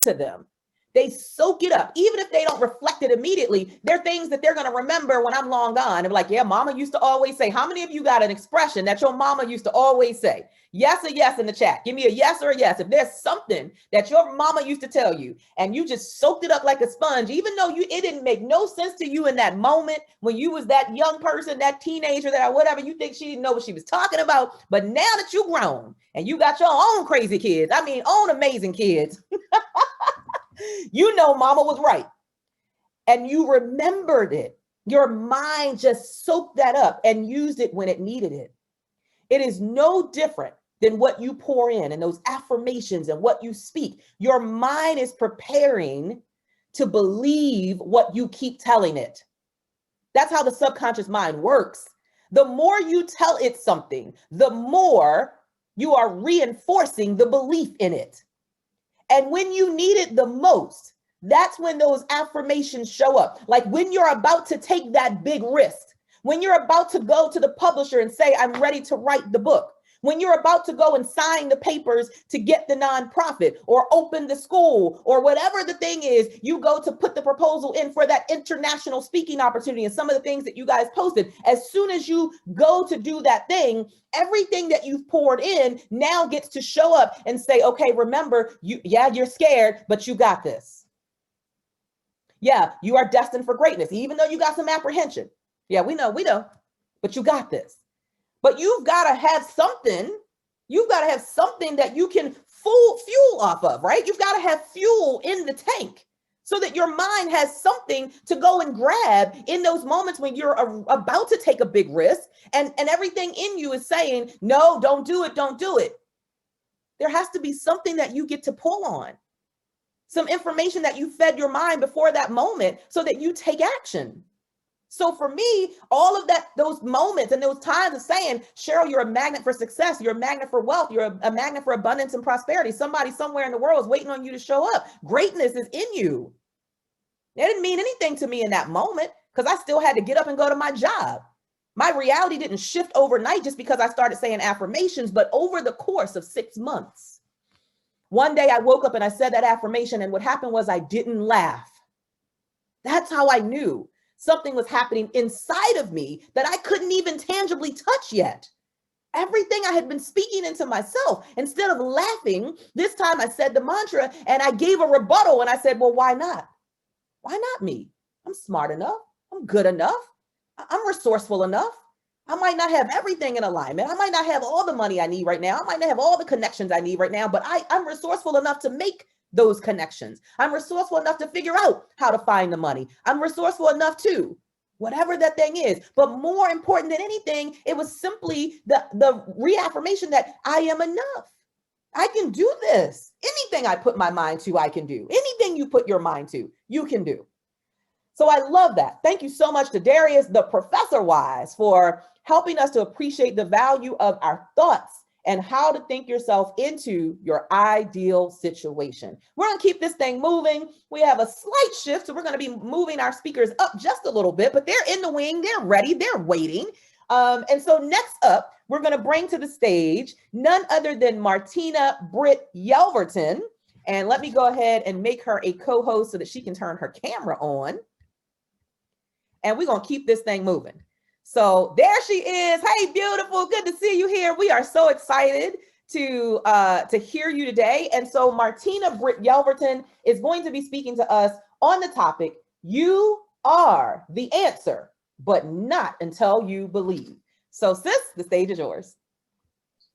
into them. They soak it up. Even if they don't reflect it immediately, they're things that they're going to remember when I'm long gone. And like, yeah, mama used to always say. How many of you got an expression that your mama used to always say? Yes or yes in the chat. Give me a yes or a yes. If there's something that your mama used to tell you and you just soaked it up like a sponge, even though it didn't make no sense to you in that moment when you was that young person, that teenager, that whatever, you think she didn't know what she was talking about. But now that you grown and you got your own crazy kids, own amazing kids, you know mama was right. And you remembered it. Your mind just soaked that up and used it when it needed it. It is no different than what you pour in and those affirmations and what you speak. Your mind is preparing to believe what you keep telling it. That's how the subconscious mind works. The more you tell it something, the more you are reinforcing the belief in it. And when you need it the most, that's when those affirmations show up. Like when you're about to take that big risk, when you're about to go to the publisher and say, I'm ready to write the book, when you're about to go and sign the papers to get the nonprofit or open the school or whatever the thing is, you go to put the proposal in for that international speaking opportunity and some of the things that you guys posted. As soon as you go to do that thing, everything that you've poured in now gets to show up and say, okay, remember, you're scared, but you got this. Yeah, you are destined for greatness, even though you got some apprehension. Yeah, we know, but you got this. But you've got to have something. You've got to have something that you can fuel off of, right? You've got to have fuel in the tank so that your mind has something to go and grab in those moments when you're about to take a big risk and everything in you is saying, no, don't do it, don't do it. There has to be something that you get to pull on, some information that you fed your mind before that moment so that you take action. So for me, all of those moments and those times of saying, Cheryl, you're a magnet for success. You're a magnet for wealth. You're a magnet for abundance and prosperity. Somebody somewhere in the world is waiting on you to show up. Greatness is in you. It didn't mean anything to me in that moment because I still had to get up and go to my job. My reality didn't shift overnight just because I started saying affirmations, but over the course of 6 months. One day I woke up and I said that affirmation, and what happened was I didn't laugh. That's how I knew something was happening inside of me that I couldn't even tangibly touch yet. Everything I had been speaking into myself, instead of laughing, this time I said the mantra and I gave a rebuttal and I said, well, why not? Why not me? I'm smart enough. I'm good enough. I'm resourceful enough. I might not have everything in alignment. I might not have all the money I need right now. I might not have all the connections I need right now, but I'm resourceful enough to make those connections. I'm resourceful enough to figure out how to find the money. I'm resourceful enough to whatever that thing is. But more important than anything, it was simply the reaffirmation that I am enough. I can do this. Anything I put my mind to, I can do. Anything you put your mind to, you can do. So I love that. Thank you so much to Darius, the Professor Wise, for helping us to appreciate the value of our thoughts and how to think yourself into your ideal situation. We're going to keep this thing moving. We have a slight shift, so we're going to be moving our speakers up just a little bit, but they're in the wing, they're ready, they're waiting. And so next up, we're going to bring to the stage none other than Martina Britt Yelverton. And let me go ahead and make her a co-host so that she can turn her camera on. And we're going to keep this thing moving. So there she is. Hey, beautiful. Good to see you here. We are so excited to hear you today. And so Martina Britt Yelverton is going to be speaking to us on the topic, you are the answer, but not until you believe. So sis, the stage is yours.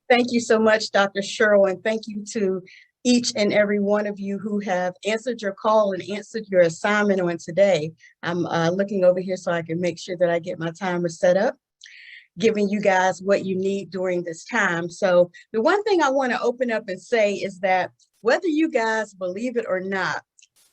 Thank you so much, Dr. Cheryl, and thank you to each and every one of you who have answered your call and answered your assignment on today. I'm looking over here so I can make sure that I get my timer set up, giving you guys what you need during this time. So the one thing I want to open up and say is that whether you guys believe it or not,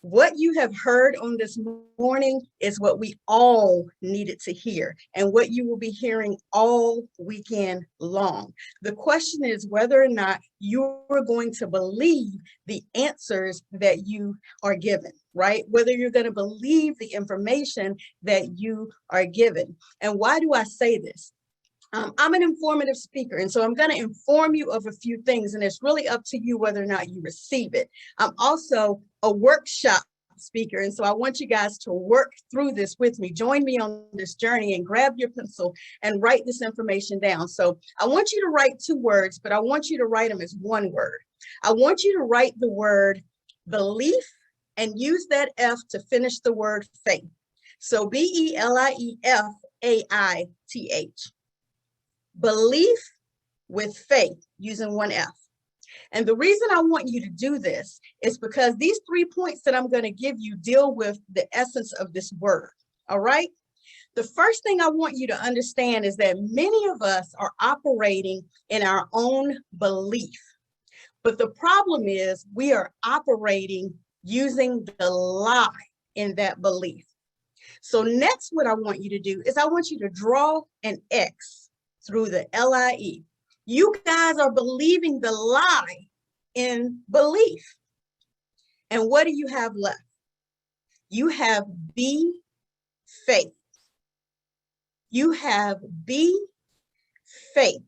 what you have heard on this morning is what we all needed to hear and what you will be hearing all weekend long. The question is whether or not you're going to believe the answers that you are given, right? Whether you're going to believe the information that you are given. And why do I say this? I'm an informative speaker, and so I'm going to inform you of a few things, and it's really up to you whether or not you receive it. I'm also a workshop speaker, and so I want you guys to work through this with me. Join me on this journey and grab your pencil and write this information down. So I want you to write 2 words, but I want you to write them as 1 word. I want you to write the word belief and use that F to finish the word faith. So BELIEFAITH. Belief with faith, using 1 F. And the reason I want you to do this is because these 3 points that I'm going to give you deal with the essence of this word. All right. The first thing I want you to understand is that many of us are operating in our own belief. But the problem is we are operating using the lie in that belief. So next, what I want you to do is I want you to draw an X through the LIE. You guys are believing the lie in belief. And what do you have left? You have B, faith. You have B, faith.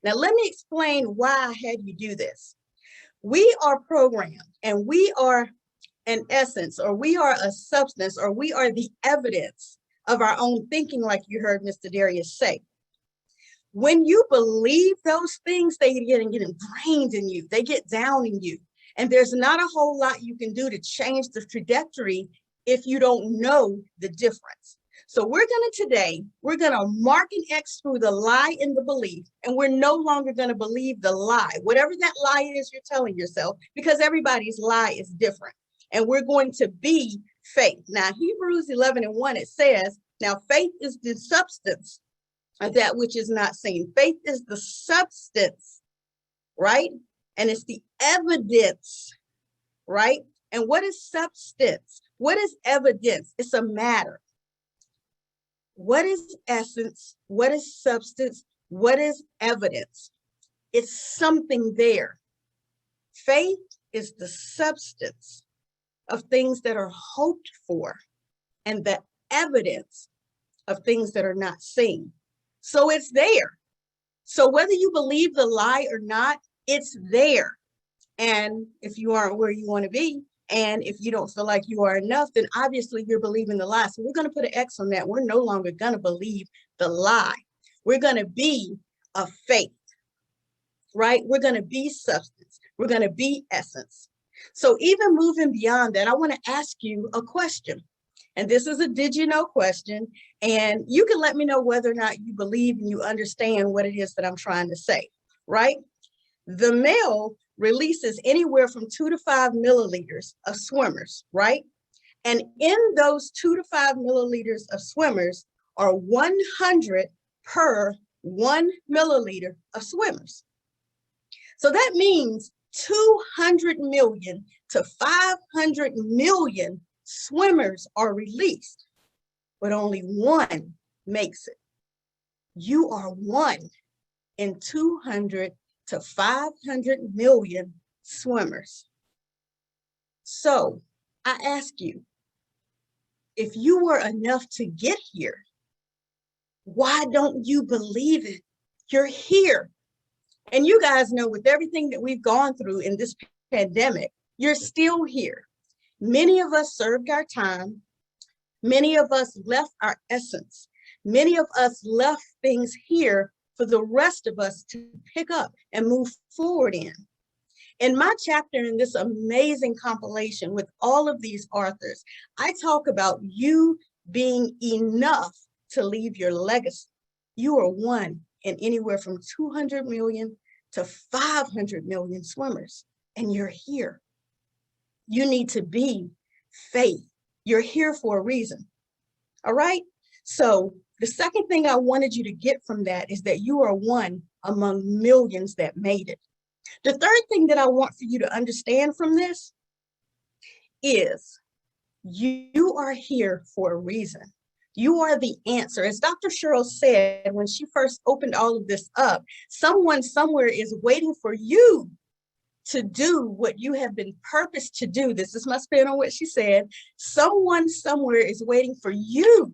Now, let me explain why I had you do this. We are programmed, and we are an essence, or we are a substance, or we are the evidence of our own thinking, like you heard Mr. Darius say. When you believe those things, they get ingrained in you. They get down in you. And there's not a whole lot you can do to change the trajectory if you don't know the difference. So we're going to mark an X through the lie in the belief, and we're no longer going to believe the lie, whatever that lie is you're telling yourself, because everybody's lie is different. And we're going to be faith. Now, Hebrews 11:1, it says, now faith is the substance of that which is not seen. Faith is the substance, right? And it's the evidence, right? And what is substance? What is evidence? It's a matter. What is essence? What is substance? What is evidence? It's something there. Faith is the substance of things that are hoped for and the evidence of things that are not seen. So it's there. So whether you believe the lie or not, it's there. And if you aren't where you want to be, and if you don't feel like you are enough, then obviously you're believing the lie. So we're going to put an X on that. We're no longer going to believe the lie. We're going to be a faith, right? We're going to be substance. We're going to be essence. So even moving beyond that, I want to ask you a question. And this is a did you know question. And you can let me know whether or not you believe and you understand what it is that I'm trying to say, right? The male releases anywhere from 2 to 5 milliliters of swimmers, right? And in those 2 to 5 milliliters of swimmers are 100 per 1 milliliter of swimmers. So that means 200 million to 500 million swimmers are released, but only 1 makes it. You are 1 in 200 to 500 million swimmers. So I ask you, if you were enough to get here, why don't you believe it? You're here. And you guys know, with everything that we've gone through in this pandemic, you're still here. Many of us served our time. Many of us left our essence. Many of us left things here for the rest of us to pick up and move forward in. In my chapter in this amazing compilation with all of these authors, I talk about you being enough to leave your legacy. You are 1 in anywhere from 200 million to 500 million swimmers, and you're here. You need to be faith. You're here for a reason. All right? So the second thing I wanted you to get from that is that you are 1 among millions that made it. The third thing that I want for you to understand from this is you are here for a reason. You are the answer. As Dr. Cheryl said when she first opened all of this up, someone somewhere is waiting for you to do what you have been purposed to do. This is my spin on what she said. Someone somewhere is waiting for you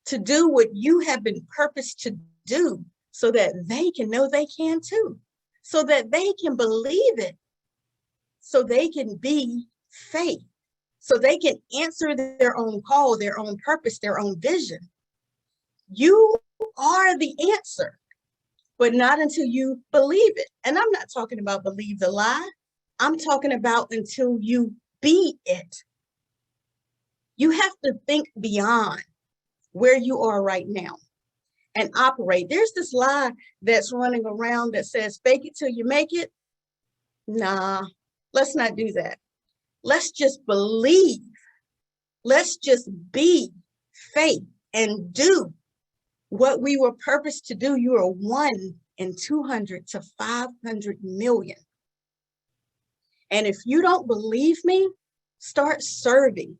to do what you have been purposed to do so that they can know they can too, so that they can believe it, so they can be faith, so they can answer their own call, their own purpose, their own vision. You are the answer, but not until you believe it. And I'm not talking about believe the lie. I'm talking about until you be it. You have to think beyond where you are right now and operate. There's this lie that's running around that says, fake it till you make it. Nah, let's not do that. Let's just believe. Let's just be faith and do what we were purposed to do. You are 1 in 200 to 500 million. And if you don't believe me, start serving.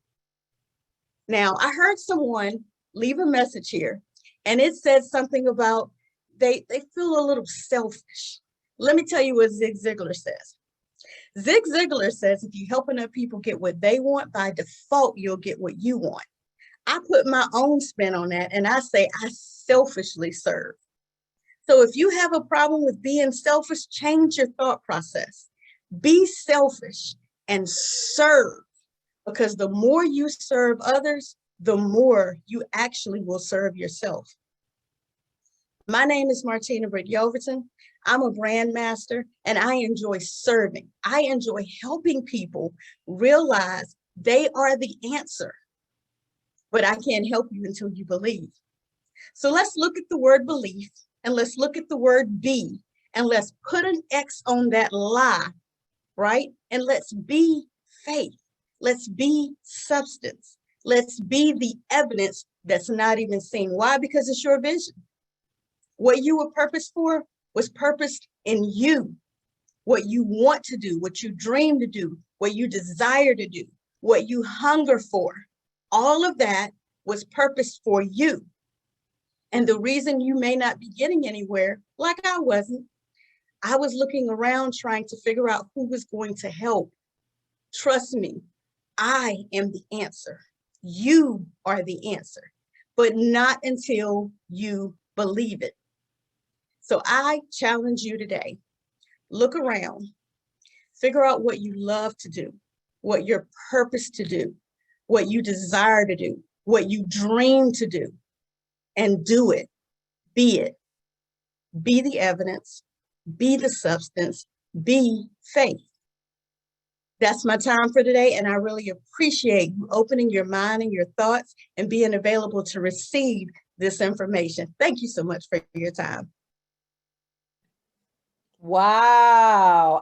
Now, I heard someone leave a message here, and it said something about they feel a little selfish. Let me tell you what Zig Ziglar says. Zig Ziglar says, if you help enough people get what they want, by default, you'll get what you want. I put my own spin on that, and I say I selfishly serve. So if you have a problem with being selfish, change your thought process. Be selfish and serve, because the more you serve others, the more you actually will serve yourself. My name is Martina Britt Yelverton. I'm a brand master, and I enjoy serving. I enjoy helping people realize they are the answer, but I can't help you until you believe. So let's look at the word belief, and let's look at the word be, and let's put an X on that lie, right? And let's be faith. Let's be substance. Let's be the evidence that's not even seen. Why? Because it's your vision. What you were purposed for was purposed in you. What you want to do, what you dream to do, what you desire to do, what you hunger for, all of that was purposed for you. And the reason you may not be getting anywhere, like I wasn't, I was looking around trying to figure out who was going to help. Trust me, I am the answer. You are the answer, but not until you believe it. So I challenge you today, look around, figure out what you love to do, what you're purposed to do, what you desire to do, what you dream to do, and do it. Be it. Be the evidence, be the substance, be faith. That's my time for today, and I really appreciate you opening your mind and your thoughts and being available to receive this information. Thank you so much for your time. Wow.